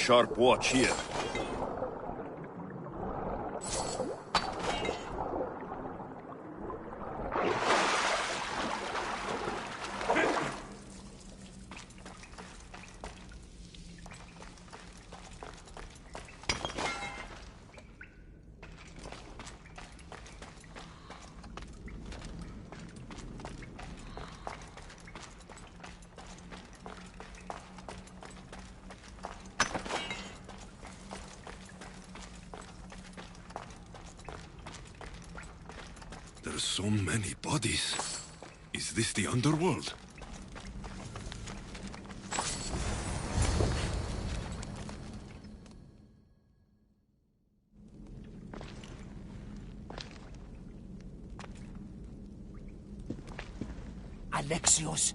sharp watch here. There's so many bodies. Is this the underworld? Alexios.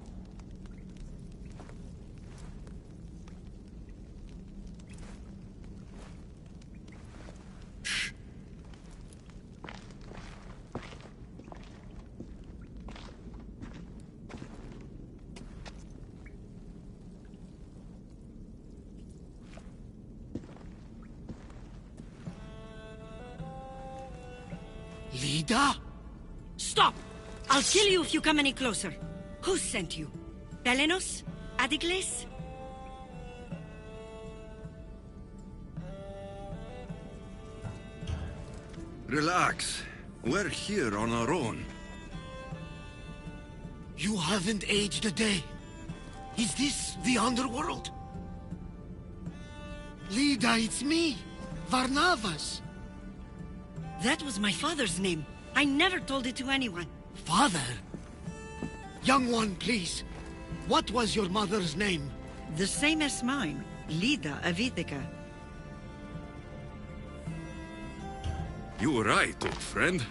Lida? Stop! I'll kill you if you come any closer. Who sent you? Pelenos? Adigles? Relax. We're here on our own. You haven't aged a day. Is this the underworld? Lida, it's me, Varnavas. That was my father's name. I never told it to anyone. Father? Young one, please. What was your mother's name? The same as mine. Lida of Ithaca. You were right, old friend.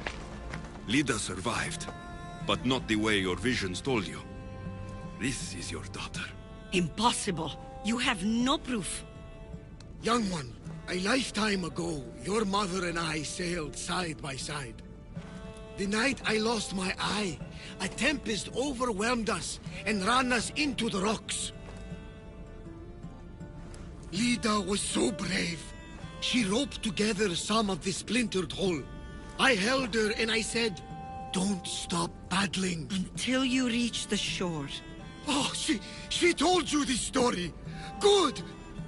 Lida survived, but not the way your visions told you. This is your daughter. Impossible. You have no proof. Young one, a lifetime ago, your mother and I sailed side by side. The night I lost my eye, a tempest overwhelmed us and ran us into the rocks. Lida was so brave. She roped together some of the splintered hull. I held her and I said, "Don't stop paddling." Until you reach the shore. Oh, she told you this story. Good!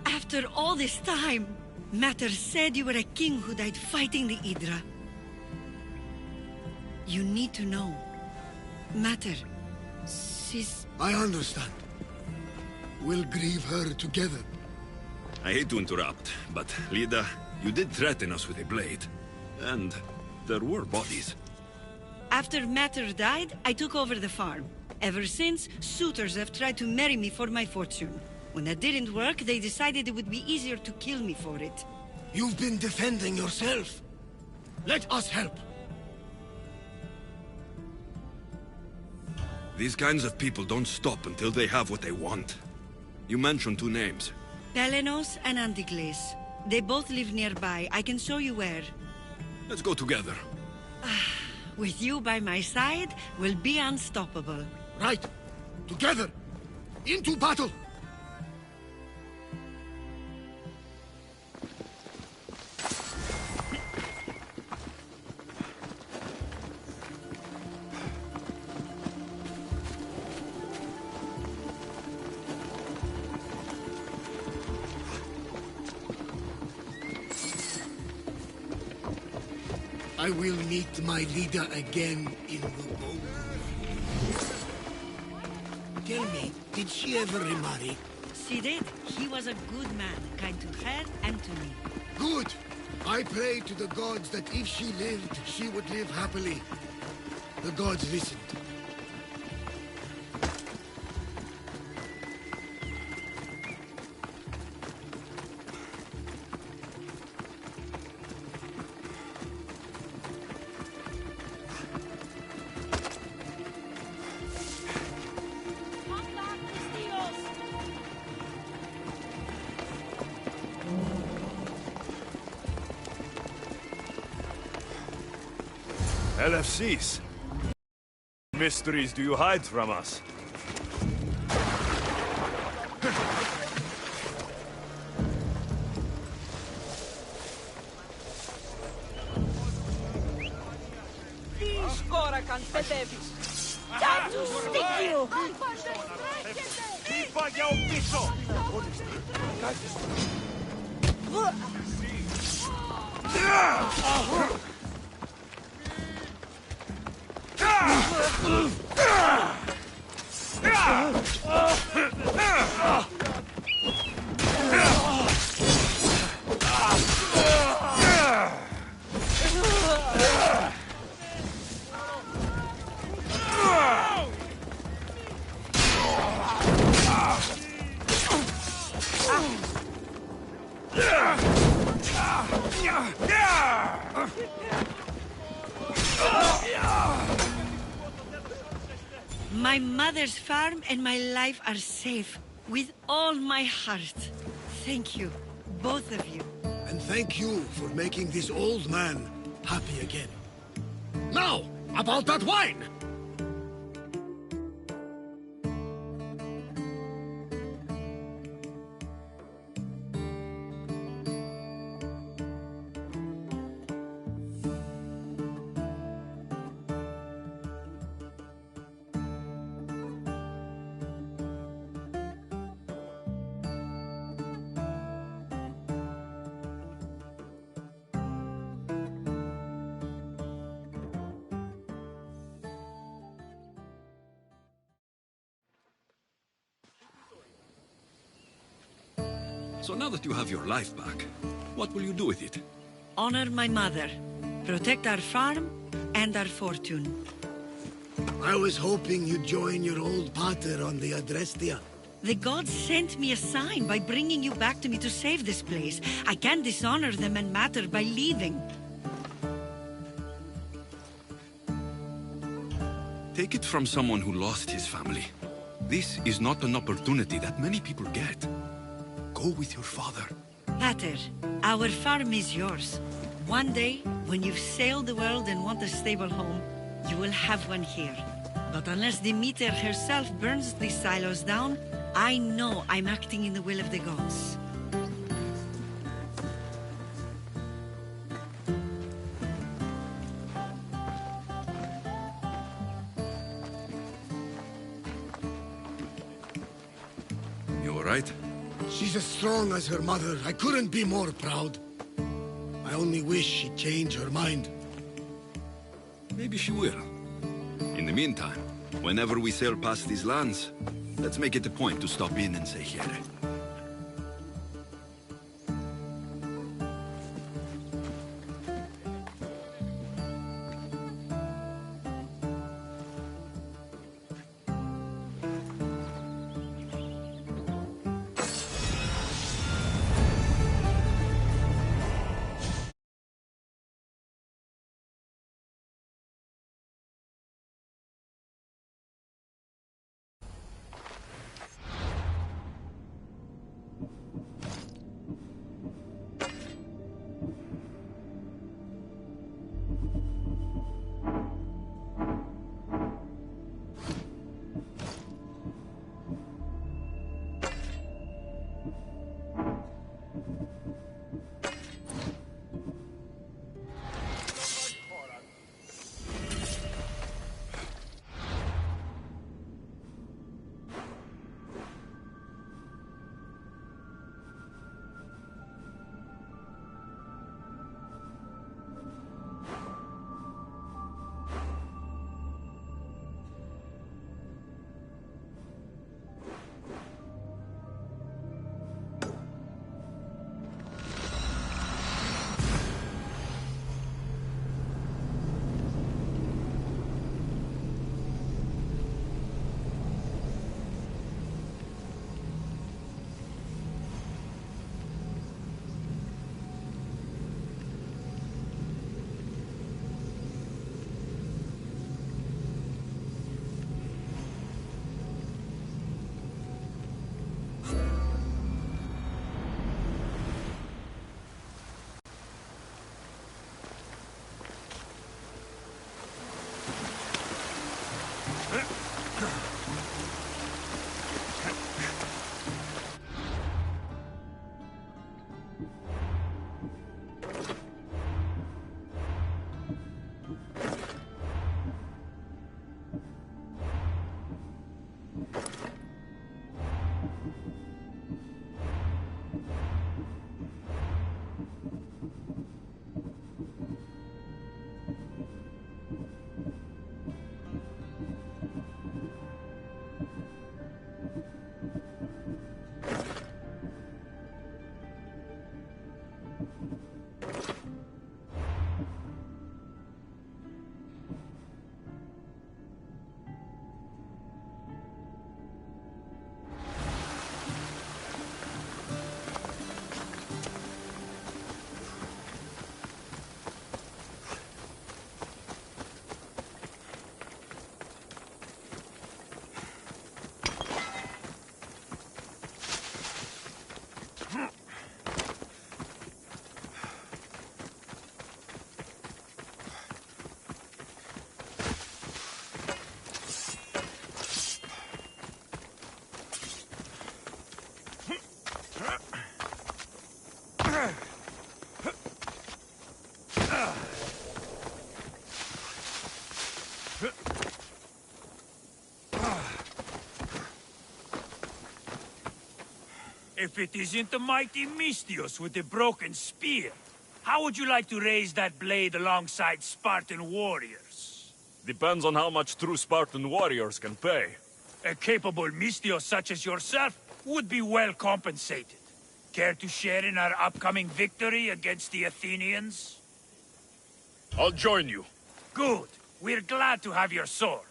After all this time, Mater said you were a king who died fighting the Hydra. You need to know. Mater, she's... I understand. We'll grieve her together. I hate to interrupt, but Lida, you did threaten us with a blade. And there were bodies. After Mater died, I took over the farm. Ever since, suitors have tried to marry me for my fortune. When that didn't work, they decided it would be easier to kill me for it. You've been defending yourself. Let us help. These kinds of people don't stop until they have what they want. You mentioned two names. Pelenos and Antigles. They both live nearby. I can show you where. Let's go together. With you by my side, we'll be unstoppable. Right. Together. Into battle. I will meet my leader again in the boat. Tell me, did she ever remarry? She did. He was a good man, kind to her and to me. Good! I pray to the gods that if she lived, she would live happily. The gods listened. LFCs. Mysteries do you hide from us? ξοδεύει. Θα του στοιχείου. Είπα για ο πίσω! My mother's farm and my life are safe. With all my heart. Thank you, both of you. And thank you for making this old man happy again. Now, about that wine! So now that you have your life back, what will you do with it? Honor my mother. Protect our farm and our fortune. I was hoping you'd join your old pater on the Adrestia. The gods sent me a sign by bringing you back to me to save this place. I can't dishonor them and matter by leaving. Take it from someone who lost his family. This is not an opportunity that many people get. Go with your father. Pater, our farm is yours. One day, when you've sailed the world and want a stable home, you will have one here. But unless Demeter herself burns these silos down, I know I'm acting in the will of the gods. You all right? She's as strong as her mother. I couldn't be more proud. I only wish she'd change her mind. Maybe she will. In the meantime, whenever we sail past these lands, let's make it a point to stop in and say here. If it isn't the mighty Mistios with the broken spear, how would you like to raise that blade alongside Spartan warriors? Depends on how much true Spartan warriors can pay. A capable Mistios such as yourself would be well compensated. Care to share in our upcoming victory against the Athenians? I'll join you. Good. We're glad to have your sword.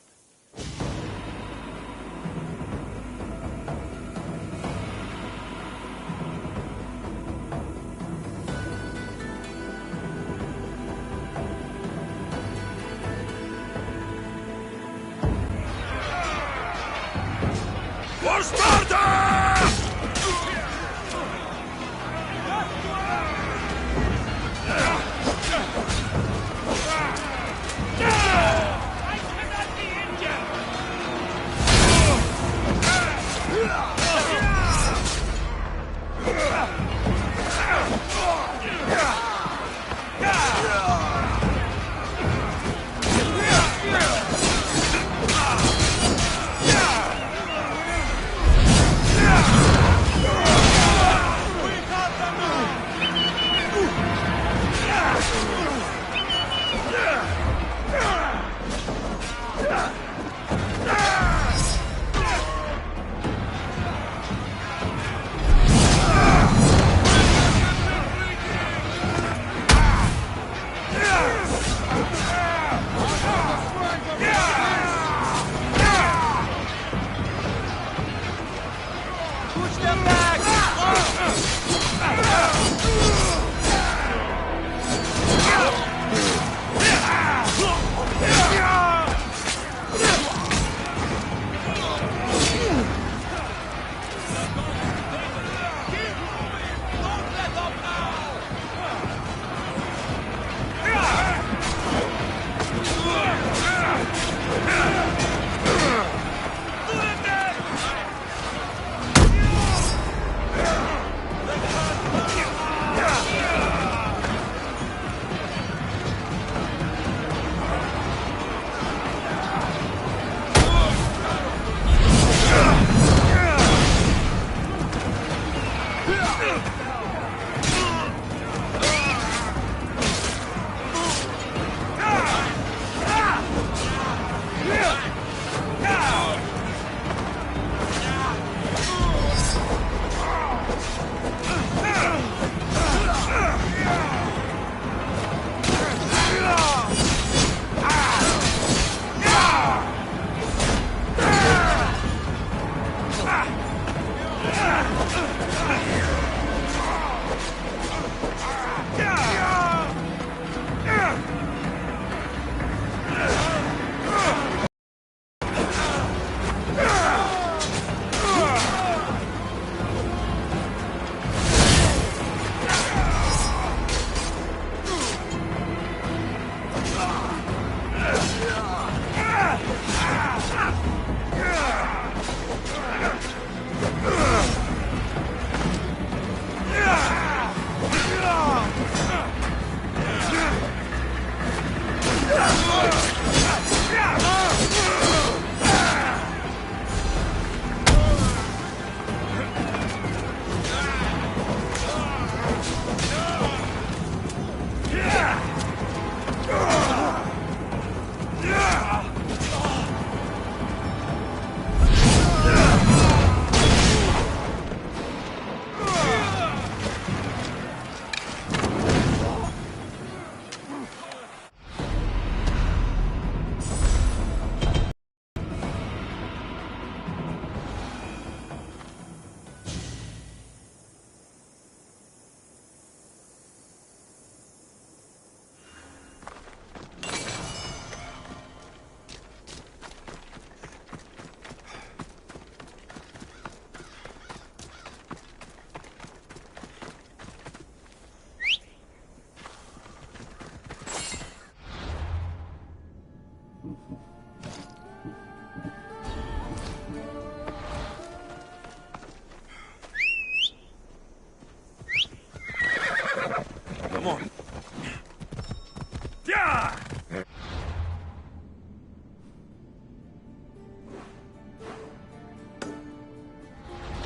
For Sparta!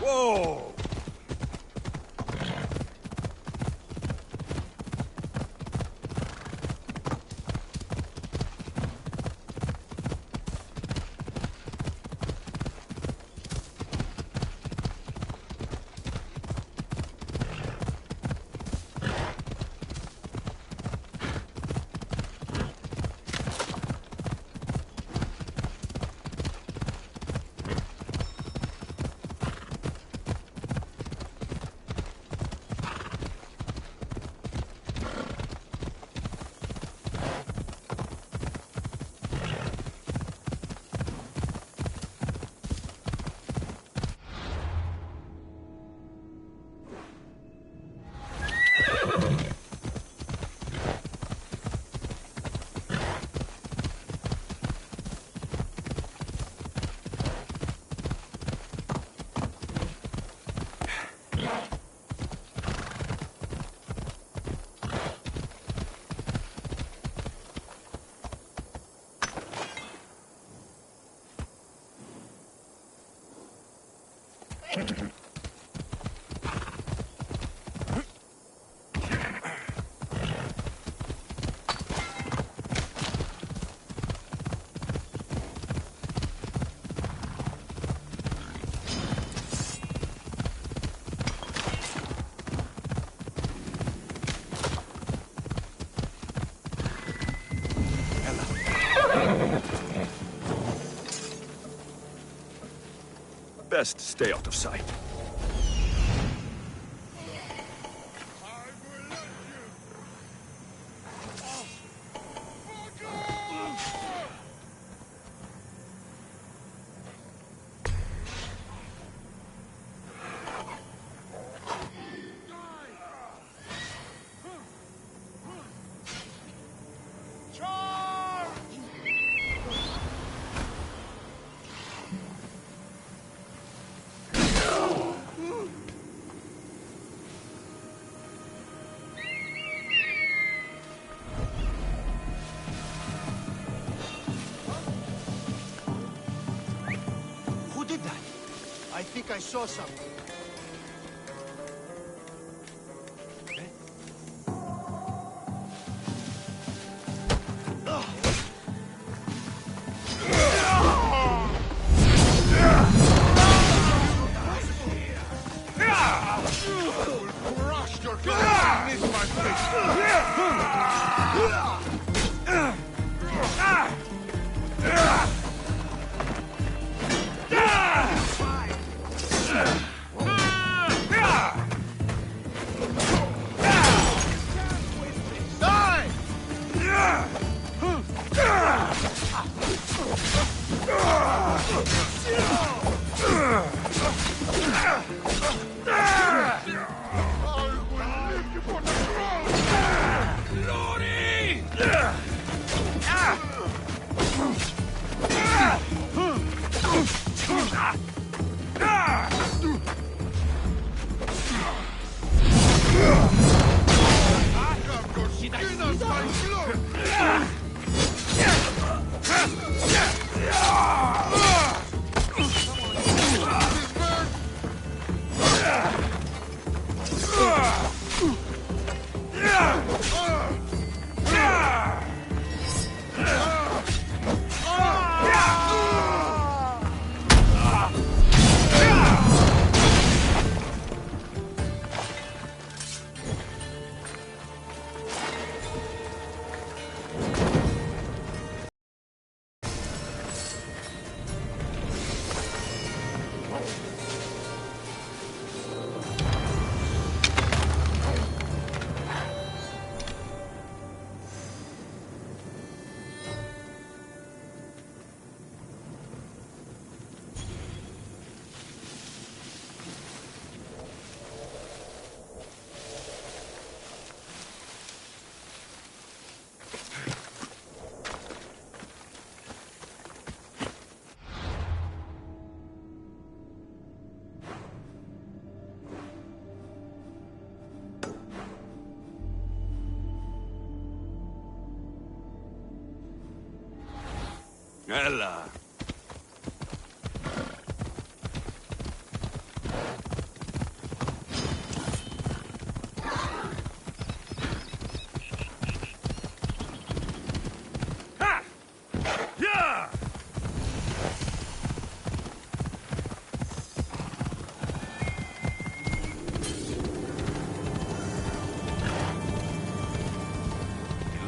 Whoa! Best stay out of sight. Who did that? I think I saw something. Ella.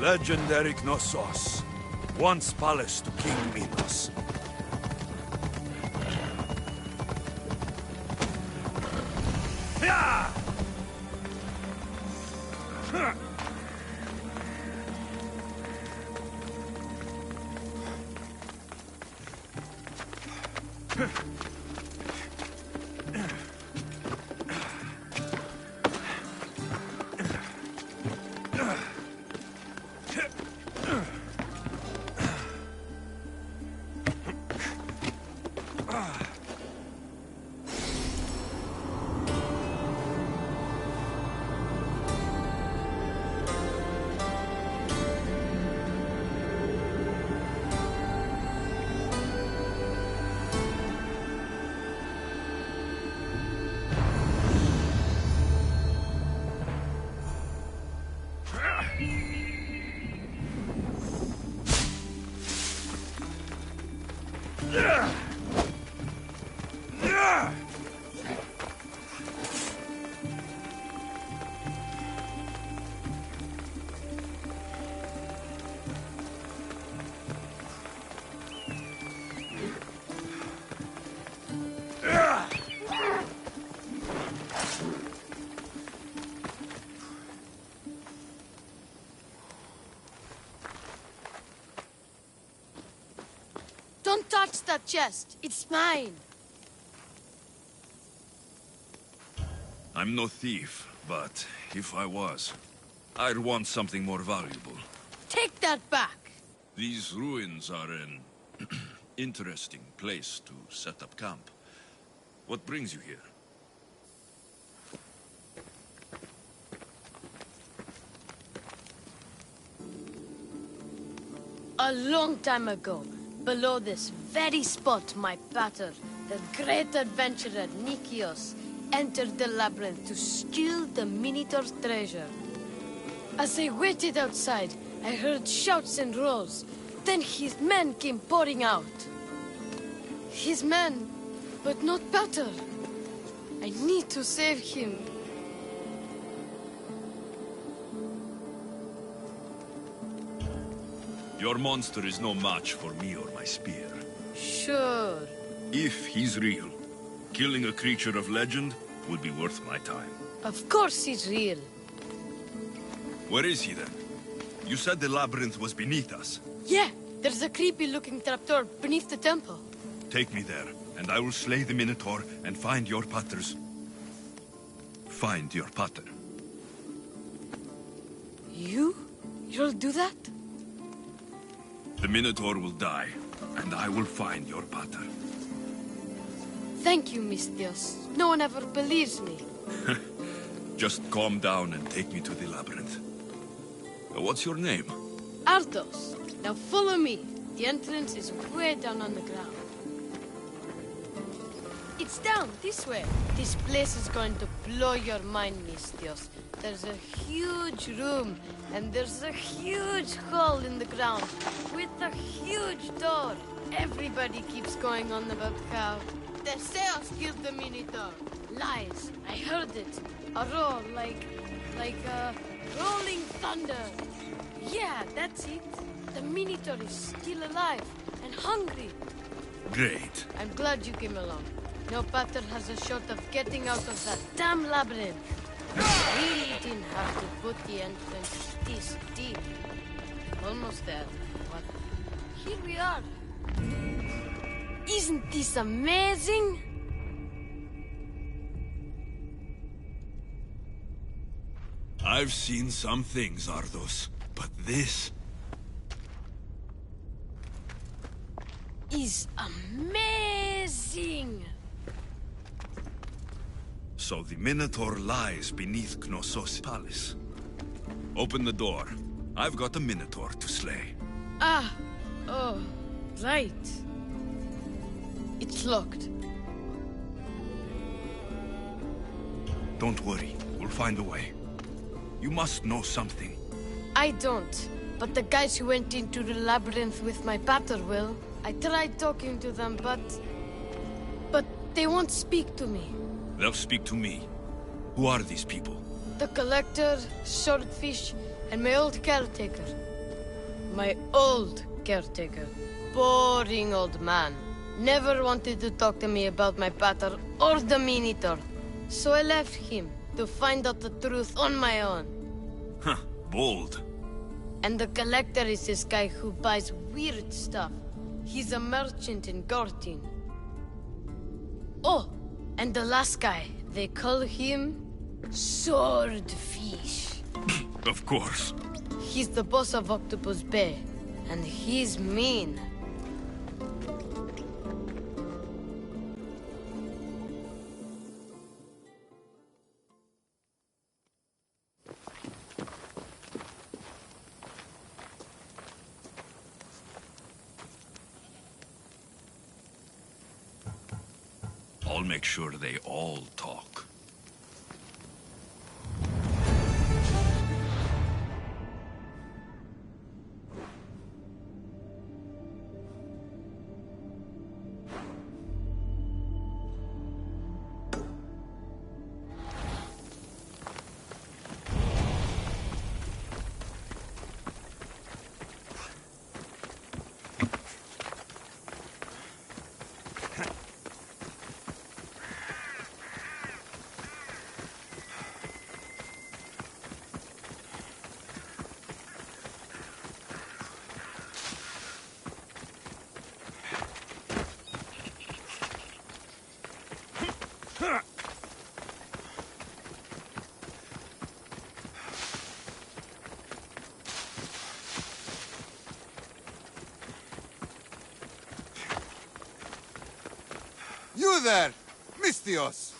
Legendary Knossos. Once palace to King Minos. Yeah! Don't touch that chest. It's mine. I'm no thief, but if I was, I'd want something more valuable. Take that back. These ruins are an interesting place to set up camp. What brings you here? A long time ago, below this very spot, my pater, the great adventurer Nikios, entered the labyrinth to steal the Minotaur's treasure. As I waited outside, I heard shouts and roars. Then his men came pouring out. His men, but not pater. I need to save him. Your monster is no match for me or my spear. Sure. If he's real, killing a creature of legend would be worth my time. Of course he's real. Where is he then? You said the labyrinth was beneath us. Yeah, there's a creepy-looking trapdoor beneath the temple. Take me there, and I will slay the Minotaur and find your paters. Find your pater. You'll do that? The Minotaur will die, and I will find your pater. Thank you, Mistios. No one ever believes me. Just calm down and take me to the labyrinth. What's your name? Ardos. Now follow me. The entrance is way down on the ground. It's down, this way. This place is going to blow your mind, Mistios. There's a huge room, and there's a huge hole in the ground, with a huge door. Everybody keeps going on about how Theseus killed the Minotaur. Lies. I heard it. A roar like rolling thunder. Yeah, that's it. The Minotaur is still alive and hungry. Great. I'm glad you came along. No pater has a shot of getting out of that damn labyrinth. Really didn't have to put the entrance this deep. Almost there, but here we are. Isn't this amazing? I've seen some things, Ardos, but this... is amazing! So the Minotaur lies beneath Knossos' palace. Open the door. I've got a Minotaur to slay. Oh, right. It's locked. Don't worry, we'll find a way. You must know something. I don't, but the guys who went into the labyrinth with my pater will. I tried talking to them, but they won't speak to me. They'll speak to me. Who are these people? The collector, swordfish, and my old caretaker. My old caretaker. Boring old man. Never wanted to talk to me about my pater or the Minotaur. So I left him to find out the truth on my own. Huh, bold. And the collector is this guy who buys weird stuff. He's a merchant in Gortin. Oh, and the last guy, they call him Swordfish. Of course. He's the boss of Octopus Bay, and he's mean. I'll make sure they all talk. You there, Mistios!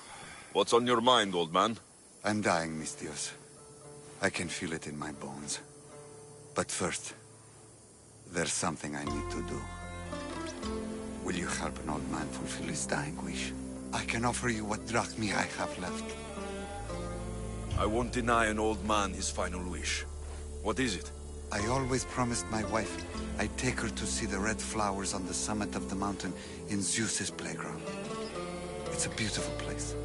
What's on your mind, old man? I'm dying, Mistios. I can feel it in my bones. But first, there's something I need to do. Will you help an old man fulfill his dying wish? I can offer you what drachmi I have left. I won't deny an old man his final wish. What is it? I always promised my wife I'd take her to see the red flowers on the summit of the mountain in Zeus's playground. It's a beautiful place.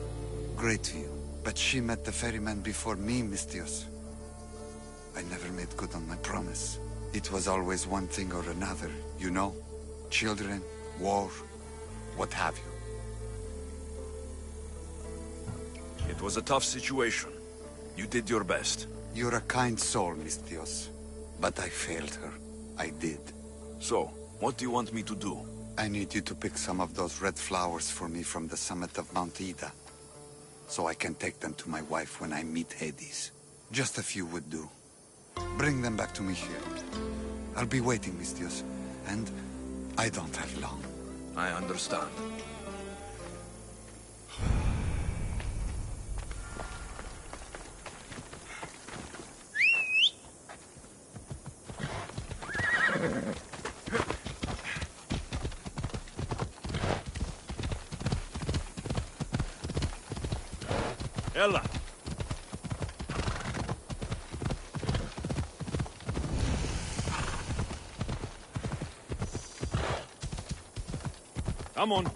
Great view. But she met the ferryman before me, Mistios. I never made good on my promise. It was always one thing or another, you know? Children, war, what have you. It was a tough situation. You did your best. You're a kind soul, Mistios. But I failed her. I did. So, what do you want me to do? I need you to pick some of those red flowers for me from the summit of Mount Ida, so I can take them to my wife when I meet Hades. Just a few would do. Bring them back to me here. I'll be waiting, Mistios, and I don't have long. I understand. Ella! Come on.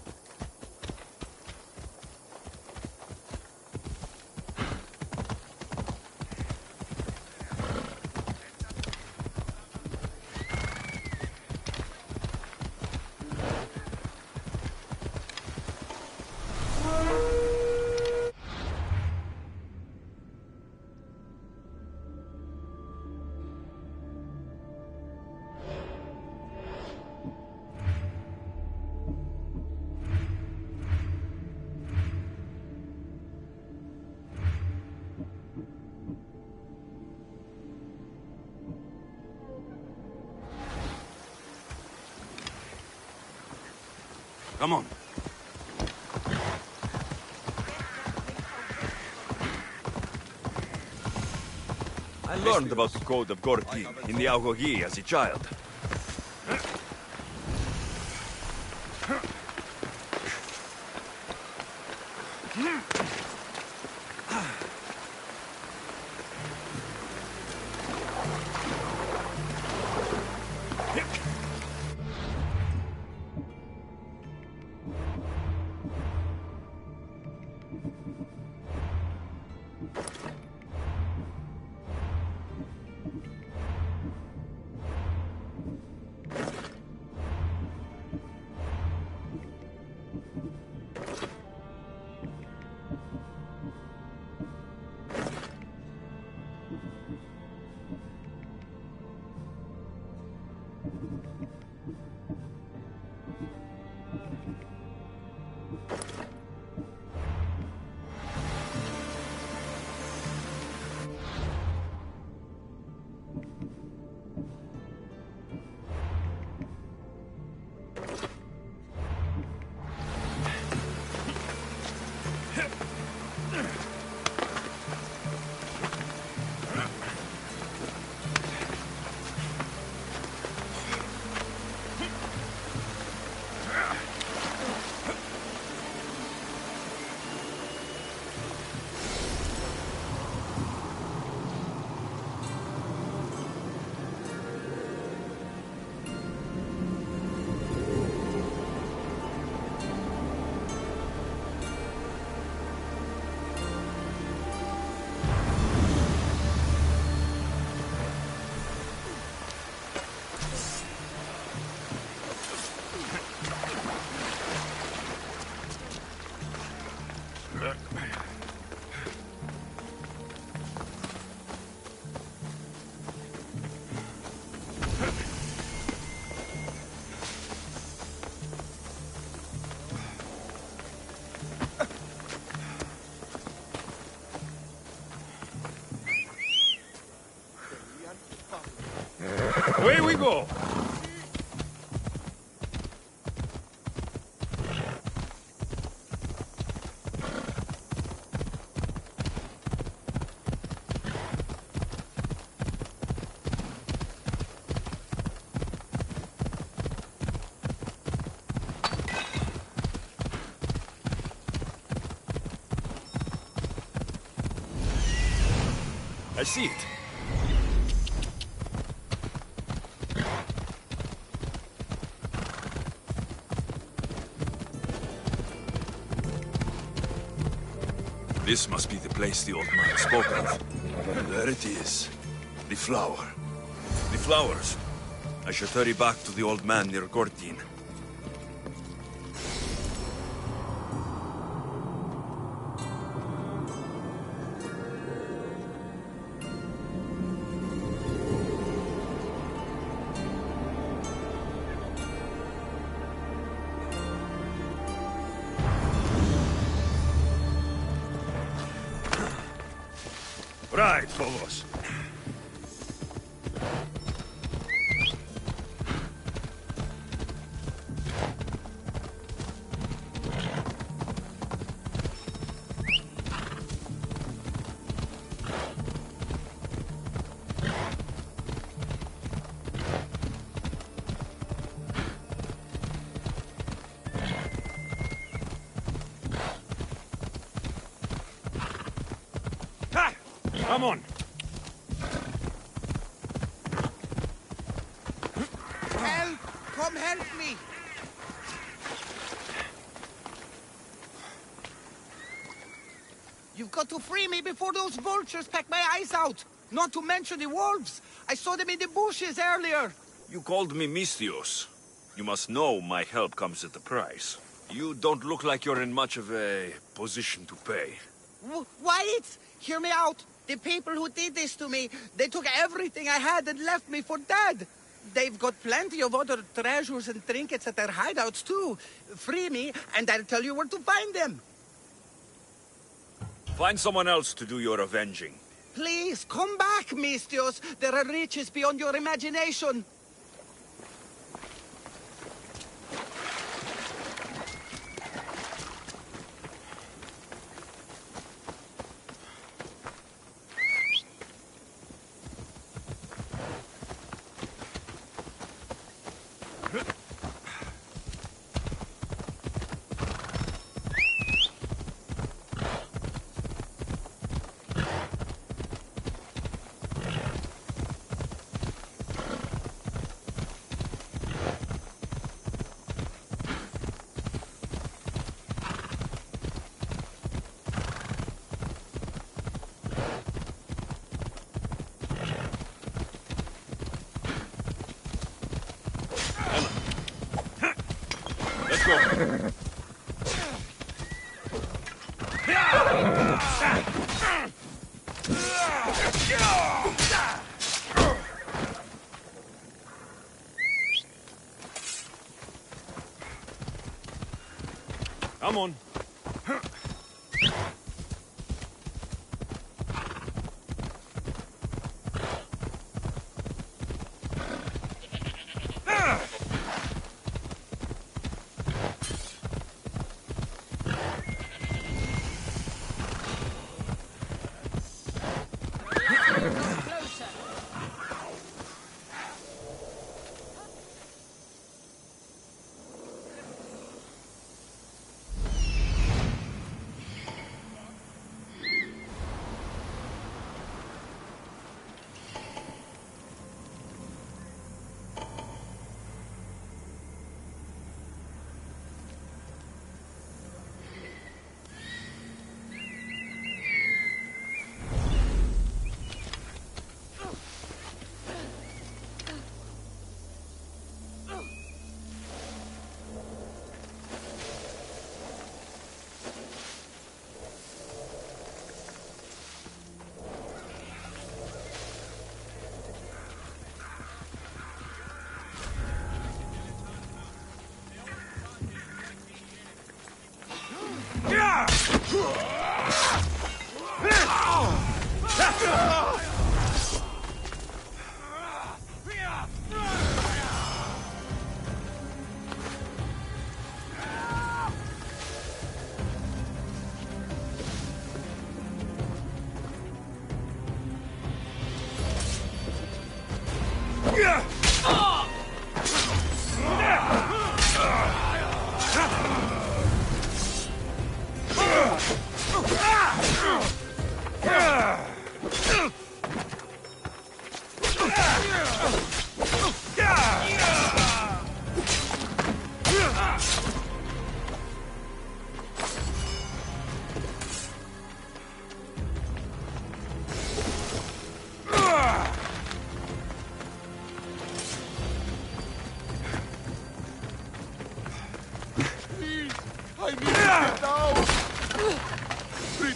Come on. I learned about the code of Gortin in the Augogi as a child. go! I see it. This must be the place the old man spoke of. There it is. The flower. The flowers. I should hurry back to the old man near Gortin. Right, Phobos. Ha! Come on. Help! Come help me! You've got to free me before those vultures peck my eyes out! Not to mention the wolves! I saw them in the bushes earlier! You called me Mistios. You must know my help comes at a price. You don't look like you're in much of a position to pay. Wyatt! Hear me out! The people who did this to me, they took everything I had and left me for dead! They've got plenty of other treasures and trinkets at their hideouts too. Free me, and I'll tell you where to find them. Find someone else to do your avenging. Please, come back, Mistios. There are riches beyond your imagination. Let's go. Come on.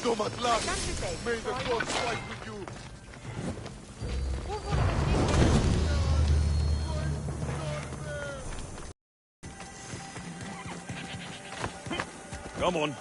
freedom at last! May the gods fight with you! Come on.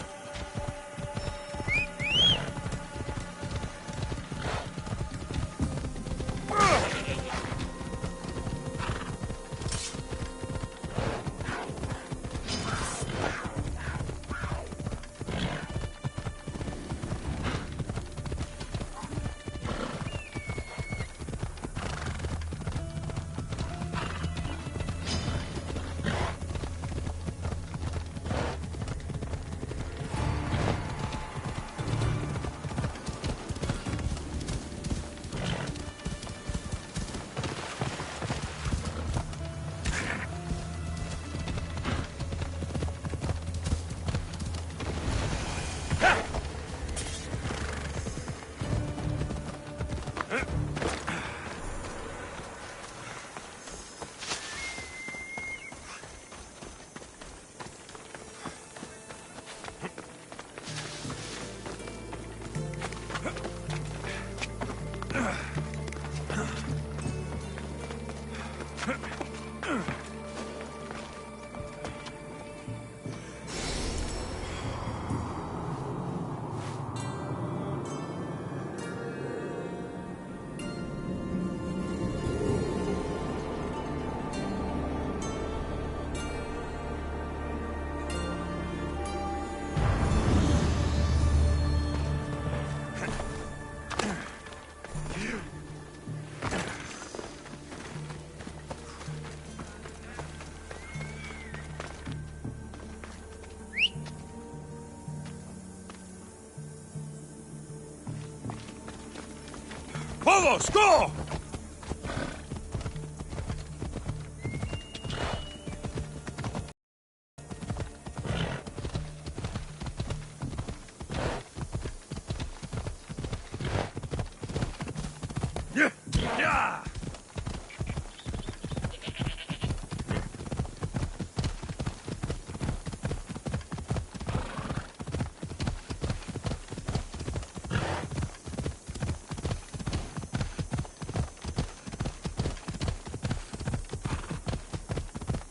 Vamos, go! Yeah!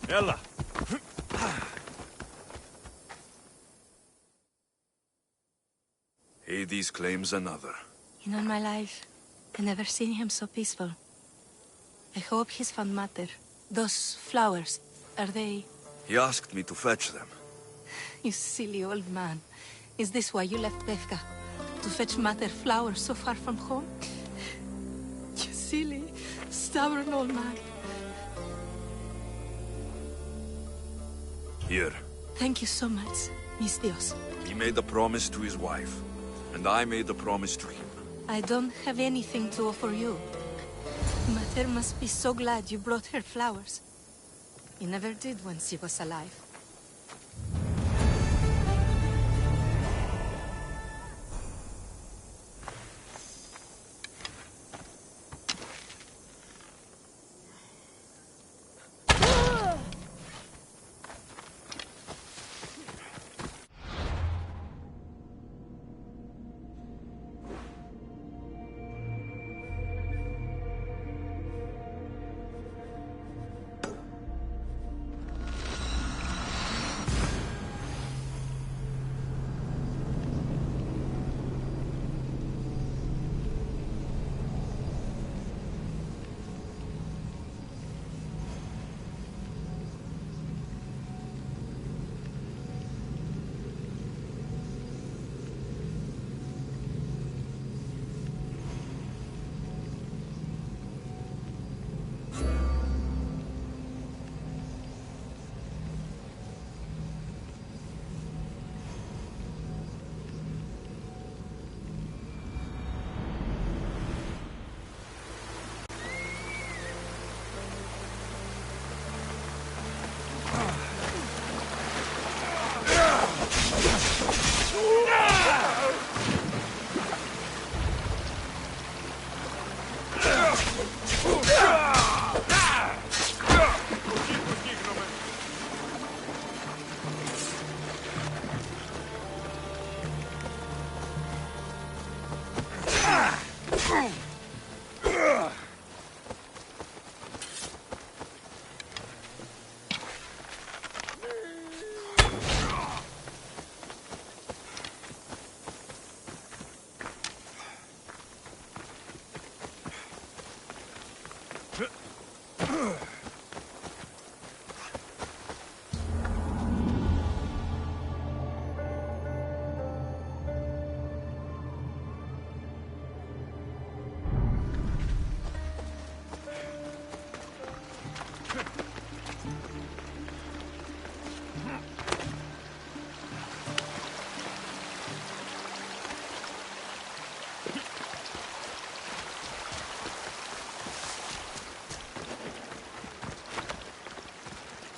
Ella. Hades claims another. In all my life, I never seen him so peaceful. I hope he's found Mater. Those flowers, are they... He asked me to fetch them. You silly old man. Is this why you left Befka? To fetch Mater flowers so far from home? You silly, stubborn old man. Here. Thank you so much, mis Dios. He made a promise to his wife, and I made a promise to him. I don't have anything to offer you. Mater must be so glad you brought her flowers. You never did when she was alive.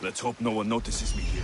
Let's hope no one notices me here.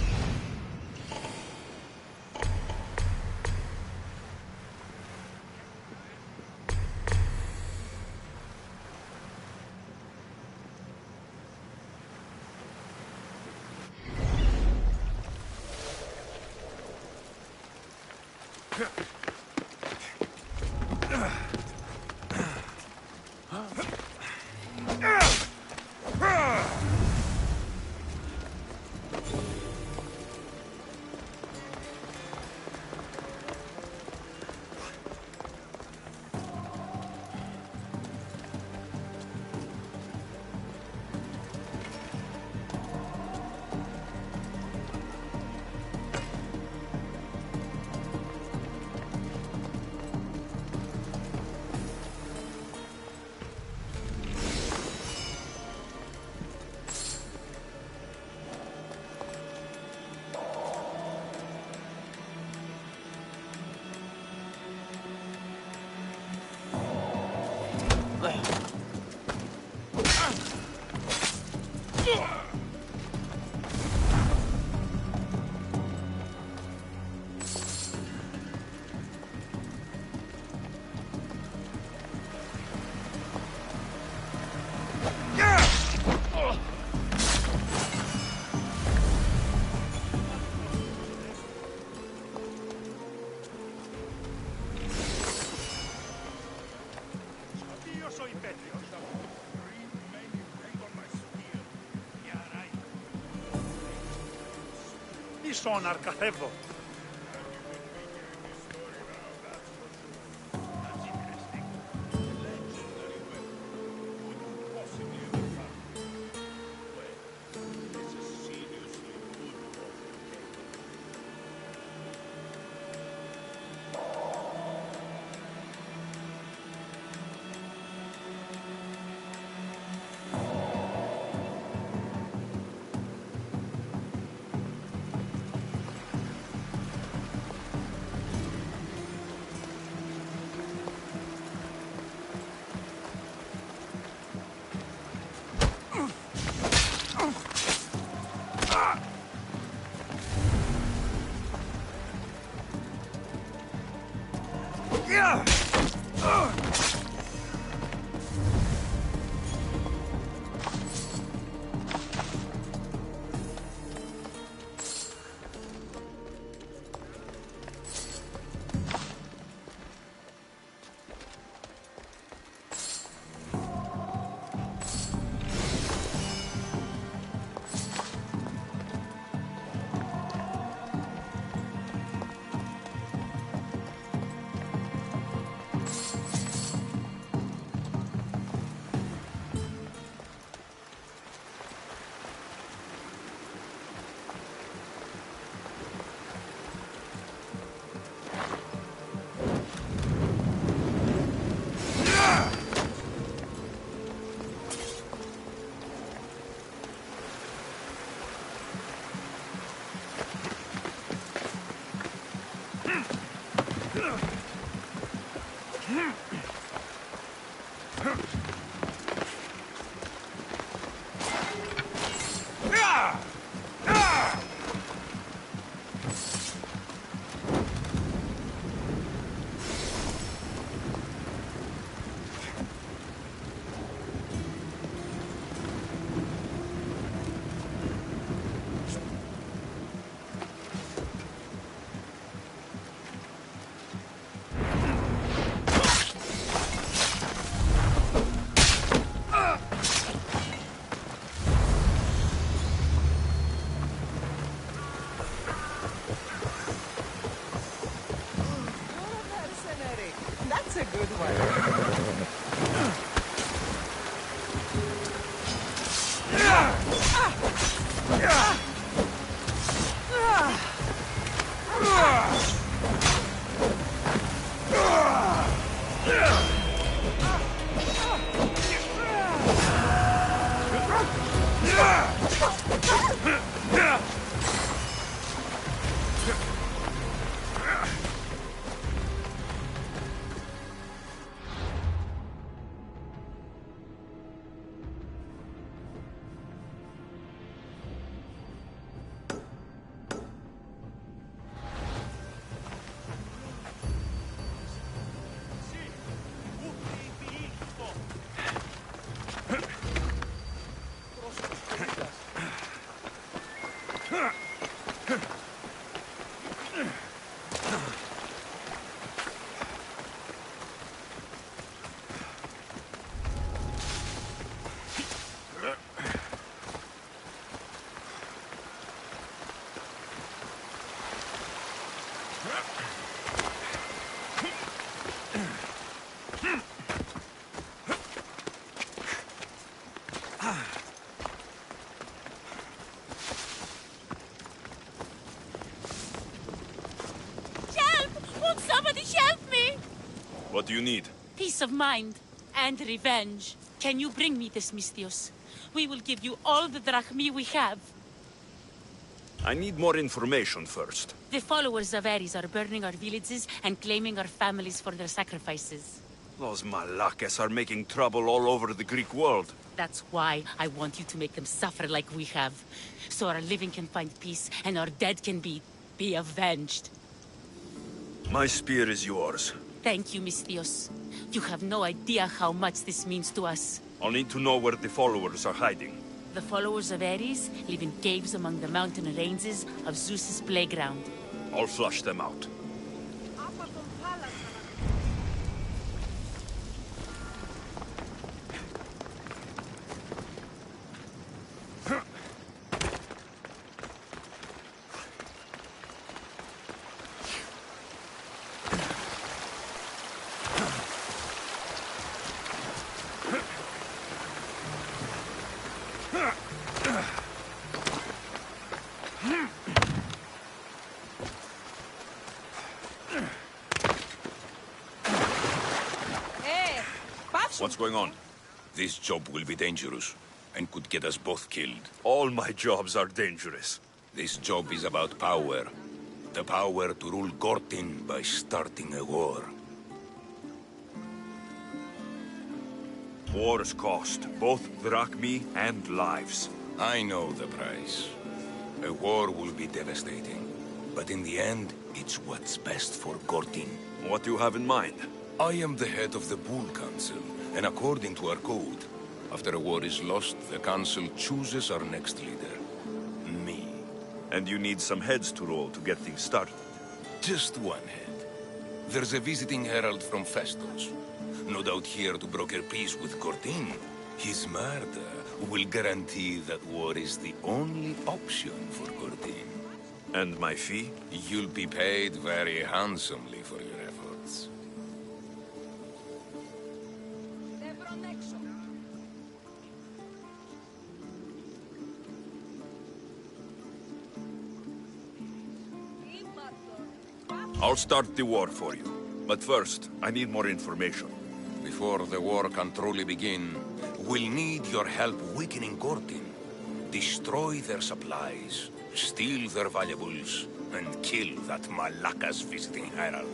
Ison arcatebo. That's a good one. What do you need? Peace of mind and revenge. Can you bring me this, Mistios? We will give you all the drachmi we have. I need more information first. The followers of Ares are burning our villages and claiming our families for their sacrifices. Those Malakas are making trouble all over the Greek world. That's why I want you to make them suffer like we have. So our living can find peace and our dead can be avenged. My spear is yours. Thank you, Mistios. You have no idea how much this means to us. I'll need to know where the followers are hiding. The followers of Ares live in caves among the mountain ranges of Zeus's playground. I'll flush them out. What's going on? This job will be dangerous, and could get us both killed. All my jobs are dangerous. This job is about power. The power to rule Gortin by starting a war. Wars cost both drachmi and lives. I know the price. A war will be devastating. But in the end, it's what's best for Gortin. What do you have in mind? I am the head of the Bull Council, and according to our code, after a war is lost, the Council chooses our next leader. Me. And you need some heads to roll to get things started. Just one head. There's a visiting herald from Festos. No doubt here to broker peace with Gortin. His murder will guarantee that war is the only option for Gortin. And my fee? You'll be paid very handsomely for your efforts. I'll start the war for you. But first, I need more information. Before the war can truly begin, we'll need your help weakening Gortin. Destroy their supplies, steal their valuables, and kill that Malaka's visiting herald.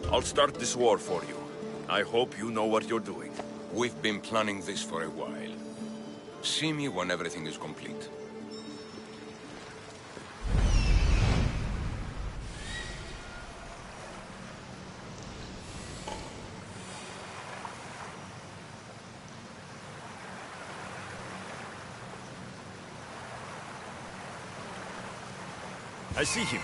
I'll start this war for you. I hope you know what you're doing. We've been planning this for a while. See me when everything is complete. I see him.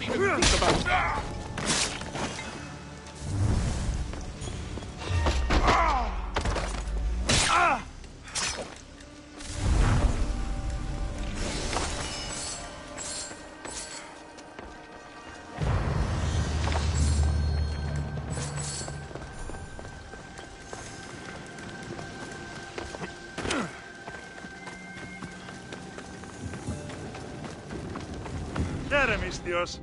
Don't even think about it. Dios.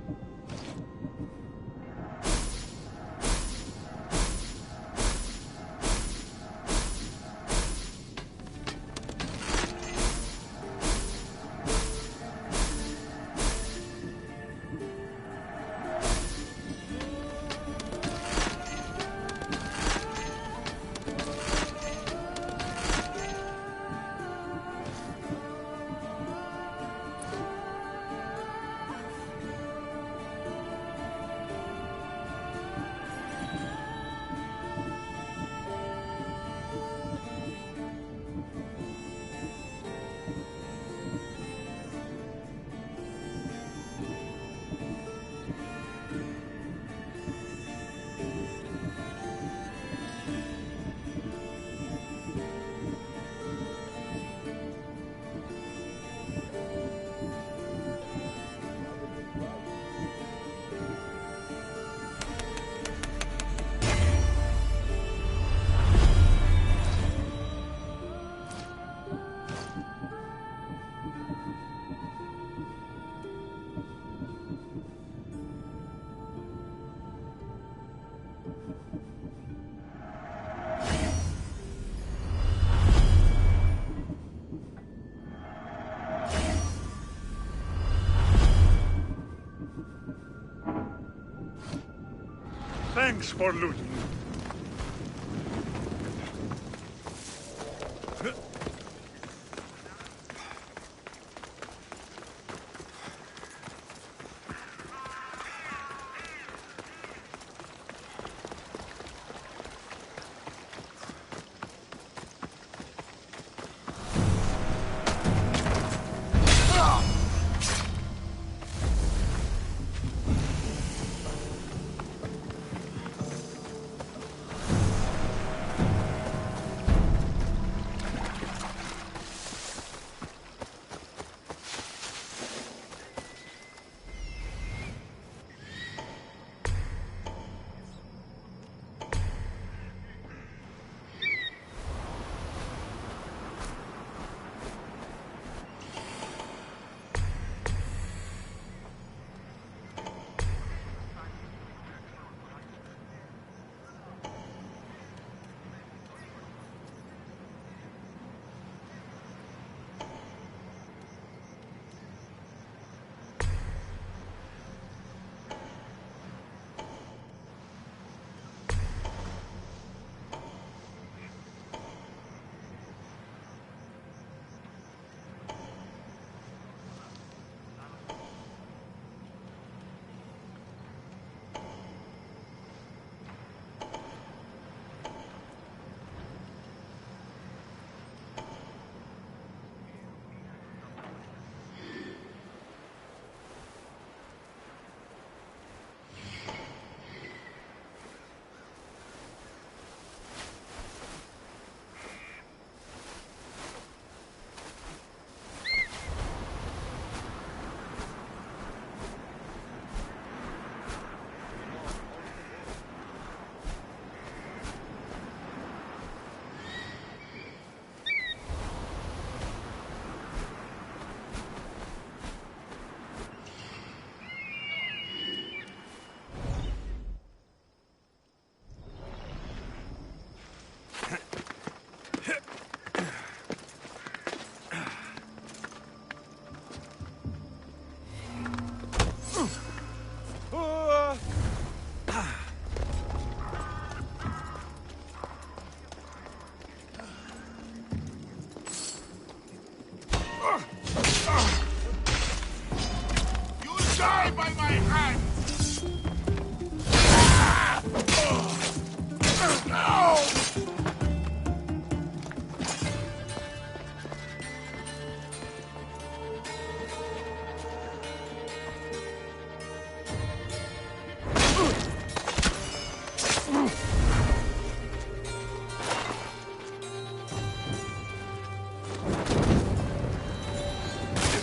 Thanks for looting.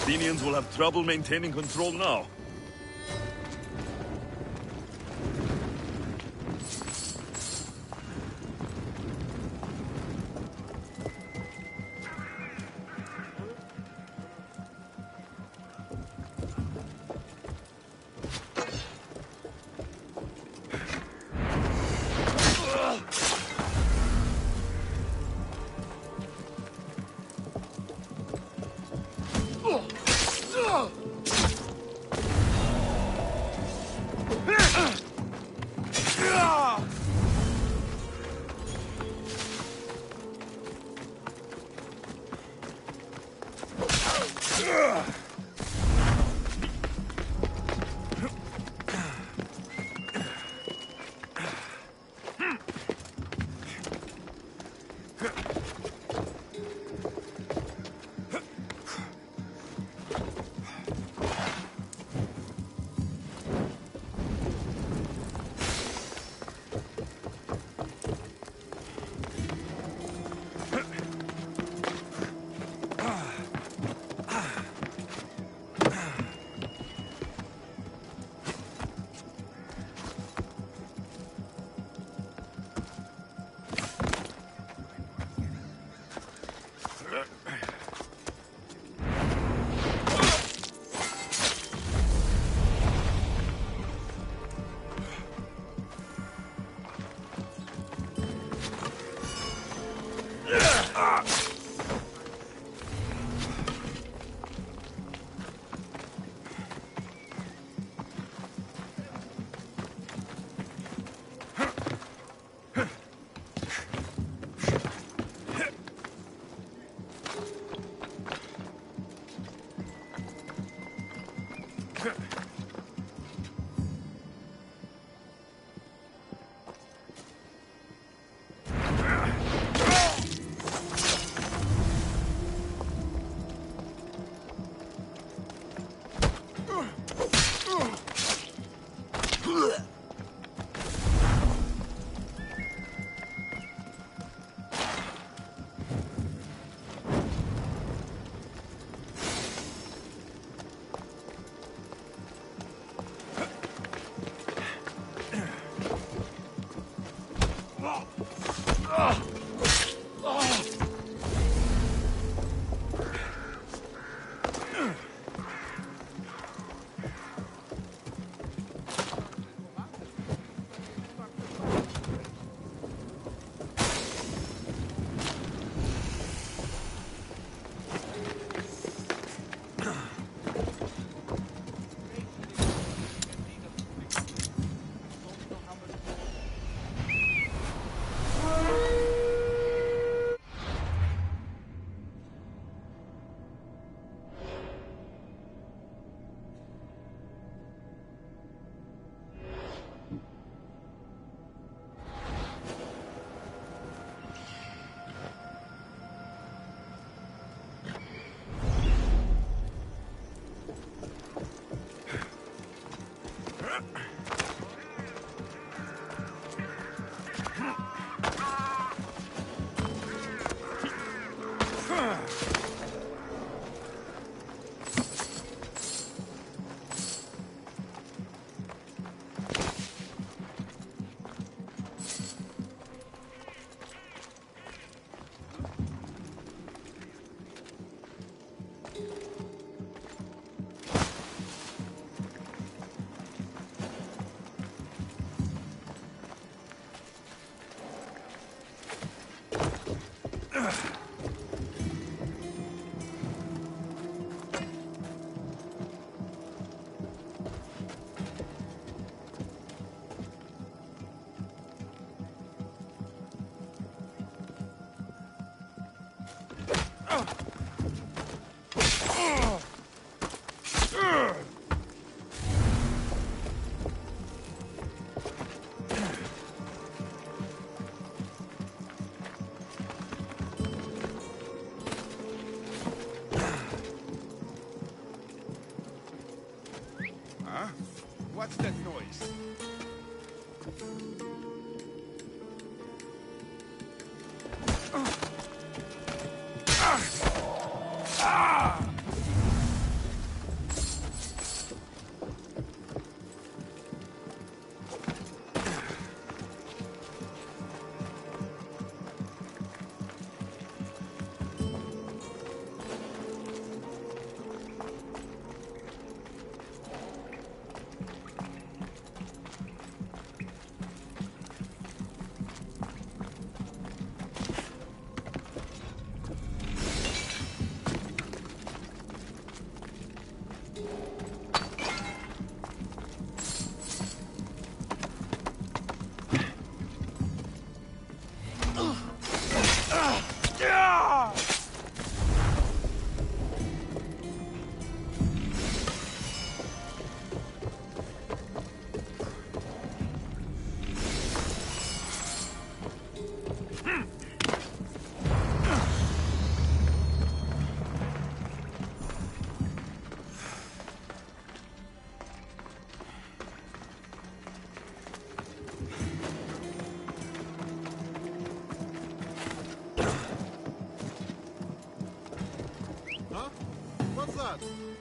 Athenians will have trouble maintaining control now. What's that noise? blood.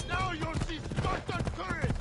Now you'll see Spartan courage!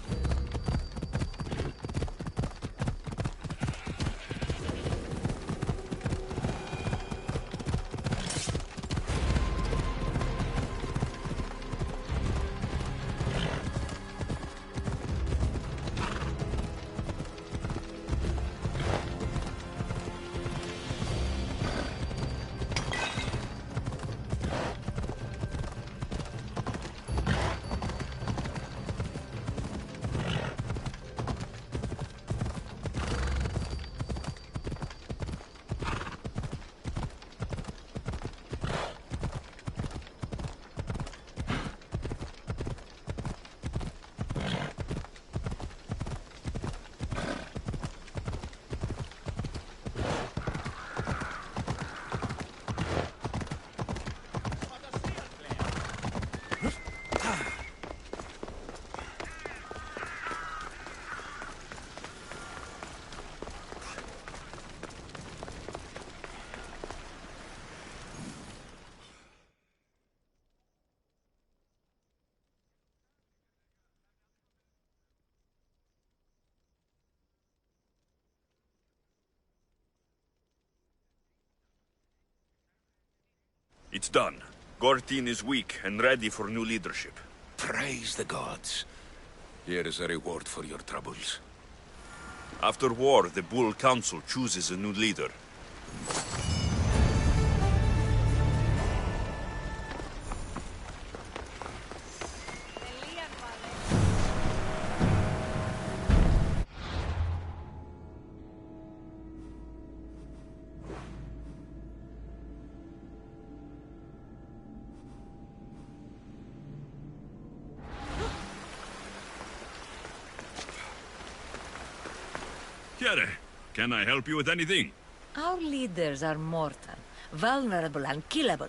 It's done. Gortin is weak and ready for new leadership. Praise the gods. Here is a reward for your troubles. After war, the Bull Council chooses a new leader. Kiere, can I help you with anything? Our leaders are mortal, vulnerable and killable.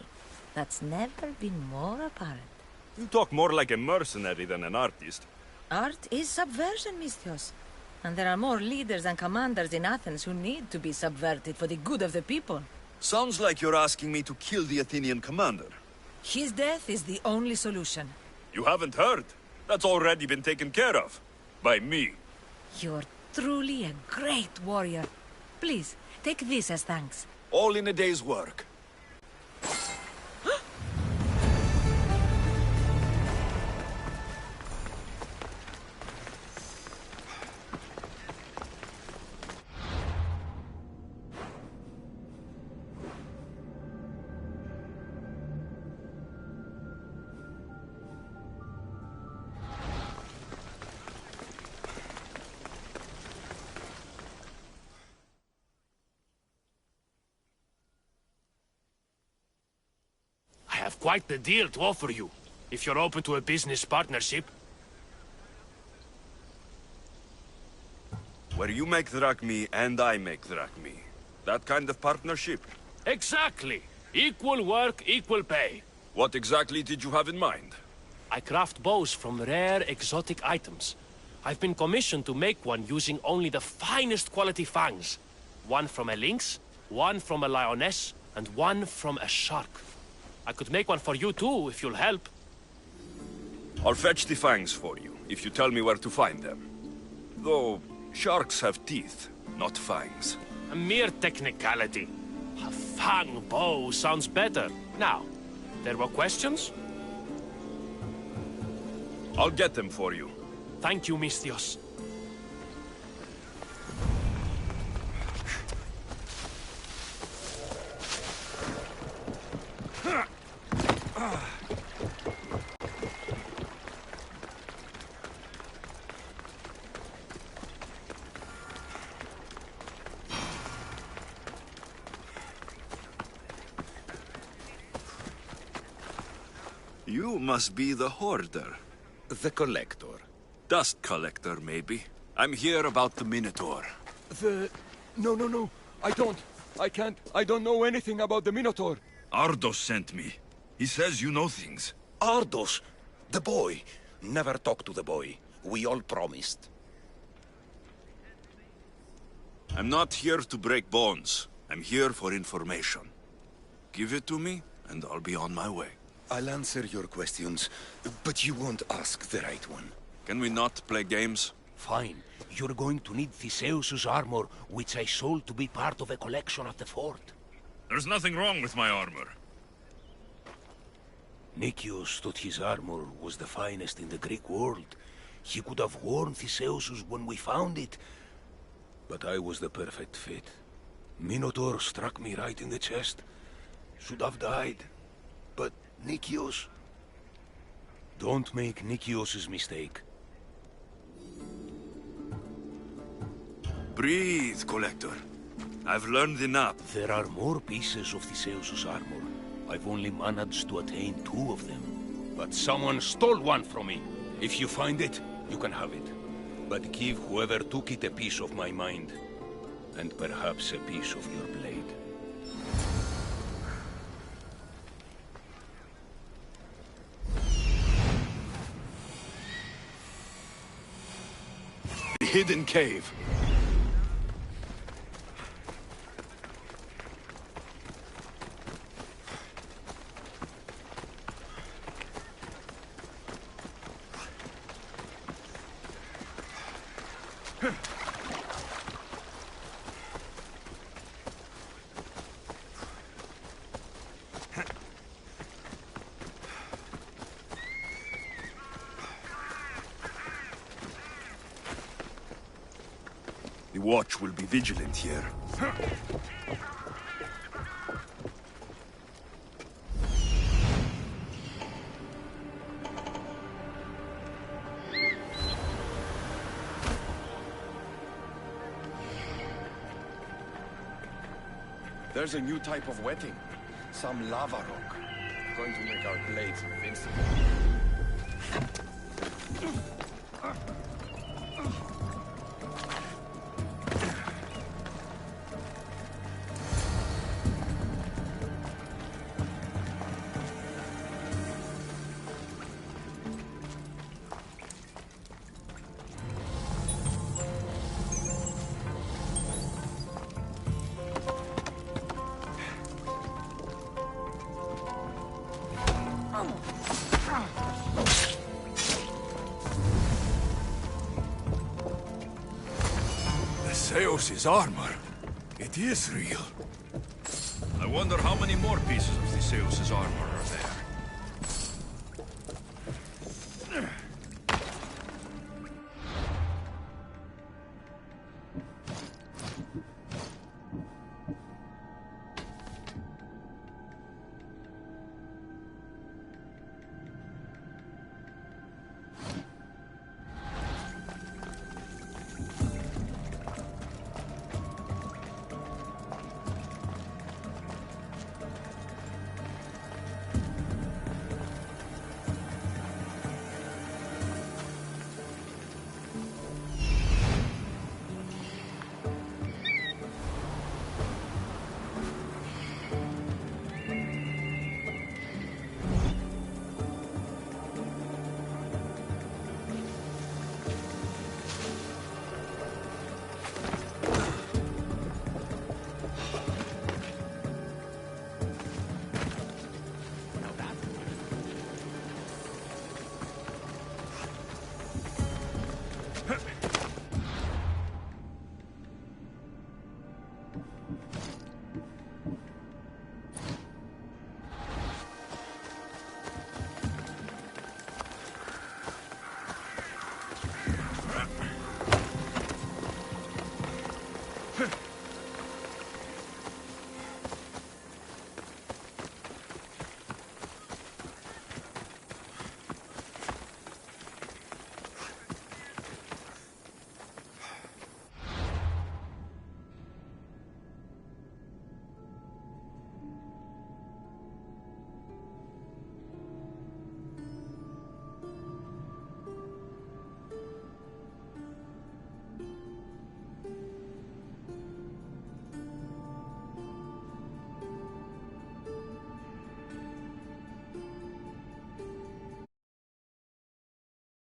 That's never been more apparent. You talk more like a mercenary than an artist. Art is subversion, Misthios. And there are more leaders and commanders in Athens who need to be subverted for the good of the people. Sounds like you're asking me to kill the Athenian commander. His death is the only solution. You haven't heard? That's already been taken care of. By me. You're truly a great warrior. Please, take this as thanks. All in a day's work. I have quite the deal to offer you, if you're open to a business partnership. Where you make drachmi and I make drachmi. That kind of partnership. Exactly. Equal work, equal pay. What exactly did you have in mind? I craft bows from rare, exotic items. I've been commissioned to make one using only the finest quality fangs. One from a lynx, one from a lioness, and one from a shark. I could make one for you too, if you'll help. I'll fetch the fangs for you, if you tell me where to find them. Though, sharks have teeth, not fangs. A mere technicality. A fang bow sounds better. Now, there were questions? I'll get them for you. Thank you, Misthios. You must be the hoarder. The collector. Dust collector, maybe. I'm here about the Minotaur. No. I don't. I can't. I don't know anything about the Minotaur. Ardos sent me. He says you know things. Ardos! The boy! Never talk to the boy. We all promised. I'm not here to break bones. I'm here for information. Give it to me, and I'll be on my way. I'll answer your questions, but you won't ask the right one. Can we not play games? Fine. You're going to need Theseus's armor, which I sold to be part of a collection at the fort. There's nothing wrong with my armor. Nicias thought his armor was the finest in the Greek world. He could have worn Theseus's when we found it. But I was the perfect fit. Minotaur struck me right in the chest. Should have died. But Nicias... Don't make Nicias's mistake. Breathe, Collector. I've learned enough. There are more pieces of Theseus's armor. I've only managed to attain 2 of them. But someone stole one from me. If you find it, you can have it. But give whoever took it a piece of my mind. And perhaps a piece of your blade. The hidden cave. watch will be vigilant here. There's a new type of wetting. Some lava rock. Going to make our blades invincible. Zeus's armor. It is real. I wonder how many more pieces of the Zeus's armor are there.